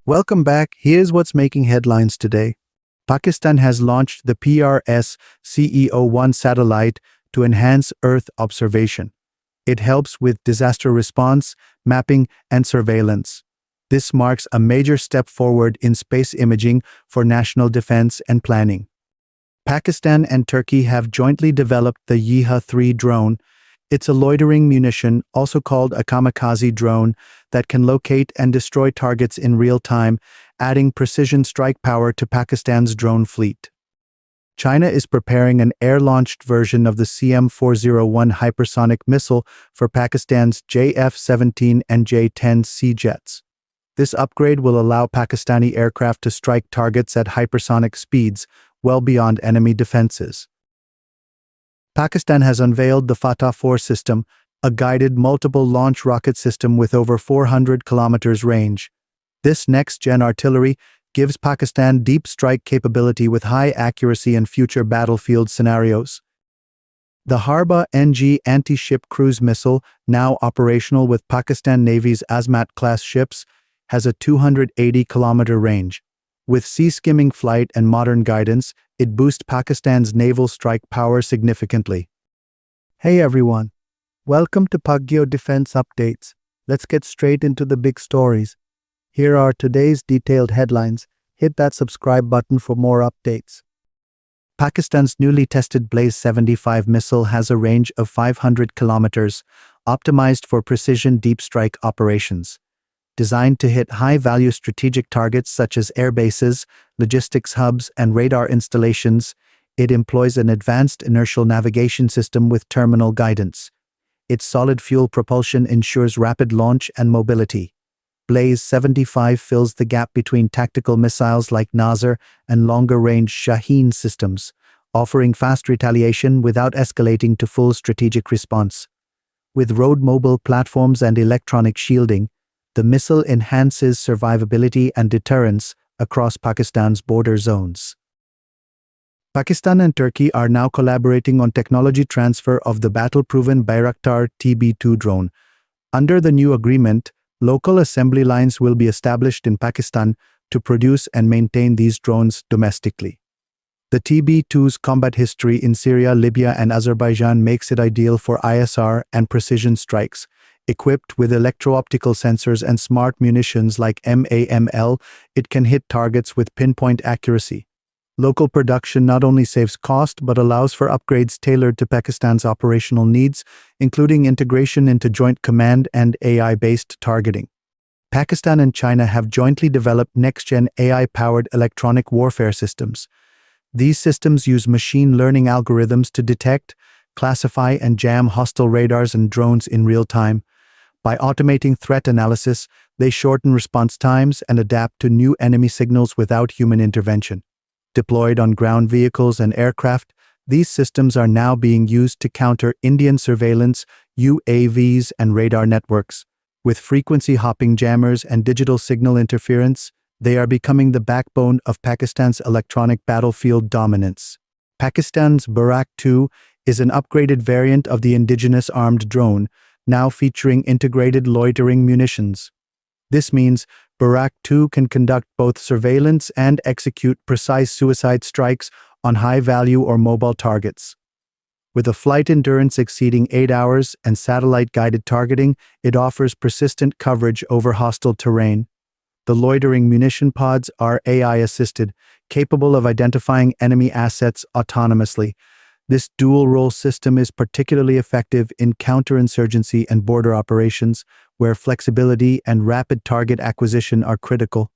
Welcome back. Here's what's making headlines today. Pakistan has launched the PRSC-1 satellite to enhance Earth observation. It helps with disaster response, mapping, and surveillance. This marks a major step forward in space imaging for national defense and planning. Pakistan and Turkey have jointly developed the Yiha-III drone. It's a loitering munition, also called a kamikaze drone, that can locate and destroy targets in real time, adding precision strike power to Pakistan's drone fleet. China is preparing an air-launched version of the CM-401 hypersonic missile for Pakistan's JF-17 and J-10C jets. This upgrade will allow Pakistani aircraft to strike targets at hypersonic speeds, well beyond enemy defenses. Pakistan has unveiled the Fateh-4 system, a guided multiple-launch rocket system with over 400 kilometers range. This next-gen artillery gives Pakistan deep strike capability with high accuracy in future battlefield scenarios. The Harbah-NG anti-ship cruise missile, now operational with Pakistan Navy's Azmat-Class ships, has a 280-kilometer range. With sea-skimming flight and modern guidance, it boosts Pakistan's naval strike power significantly. Hey everyone, welcome to Pakistangeo Defence Updates. Let's get straight into the big stories. Here are today's detailed headlines. Hit that subscribe button for more updates. Pakistan's newly tested Blaze 75 missile has a range of 500 kilometers, optimized for precision deep strike operations. Designed to hit high-value strategic targets such as airbases, logistics hubs, and radar installations, it employs an advanced inertial navigation system with terminal guidance. Its solid fuel propulsion ensures rapid launch and mobility. Blaze 75 fills the gap between tactical missiles like Nasr and longer-range Shaheen systems, offering fast retaliation without escalating to full strategic response. With road-mobile platforms and electronic shielding, the missile enhances survivability and deterrence across Pakistan's border zones. Pakistan and Turkey are now collaborating on technology transfer of the battle-proven Bayraktar TB2 drone. Under the new agreement, local assembly lines will be established in Pakistan to produce and maintain these drones domestically. The TB2's combat history in Syria, Libya, and Azerbaijan makes it ideal for ISR and precision strikes. Equipped with electro-optical sensors and smart munitions like MAML, it can hit targets with pinpoint accuracy. Local production not only saves cost but allows for upgrades tailored to Pakistan's operational needs, including integration into Joint Command and AI-based targeting. Pakistan and China have jointly developed next-gen AI-powered electronic warfare systems. These systems use machine learning algorithms to detect, classify, and jam hostile radars and drones in real time. By automating threat analysis, they shorten response times and adapt to new enemy signals without human intervention. Deployed on ground vehicles and aircraft, these systems are now being used to counter Indian surveillance, UAVs, and radar networks. With frequency-hopping jammers and digital signal interference, they are becoming the backbone of Pakistan's electronic battlefield dominance. Pakistan's Burraq 2 is an upgraded variant of the indigenous armed drone, now featuring integrated loitering munitions. This means Burraq 2 can conduct both surveillance and execute precise suicide strikes on high-value or mobile targets. With a flight endurance exceeding 8 hours and satellite-guided targeting, it offers persistent coverage over hostile terrain. The loitering munition pods are AI-assisted, capable of identifying enemy assets autonomously. This dual-role system is particularly effective in counterinsurgency and border operations, where flexibility and rapid target acquisition are critical.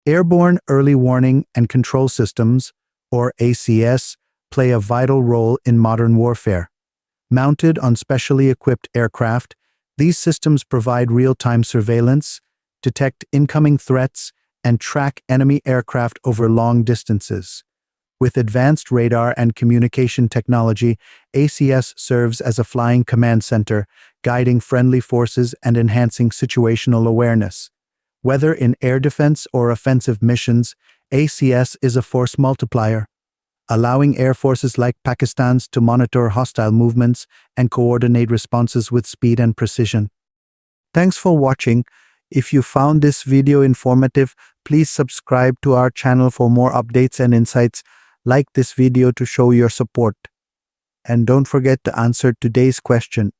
Airborne Early Warning and Control Systems, or ACS, play a vital role in modern warfare. Mounted on specially equipped aircraft, these systems provide real-time surveillance, detect incoming threats, and track enemy aircraft over long distances. With advanced radar and communication technology, ACS serves as a flying command center, guiding friendly forces and enhancing situational awareness. Whether in air defense or offensive missions, ACS is a force multiplier, allowing air forces like Pakistan's to monitor hostile movements and coordinate responses with speed and precision. Thanks for watching. If you found this video informative, please subscribe to our channel for more updates and insights. Like this video to show your support. And don't forget to answer today's question.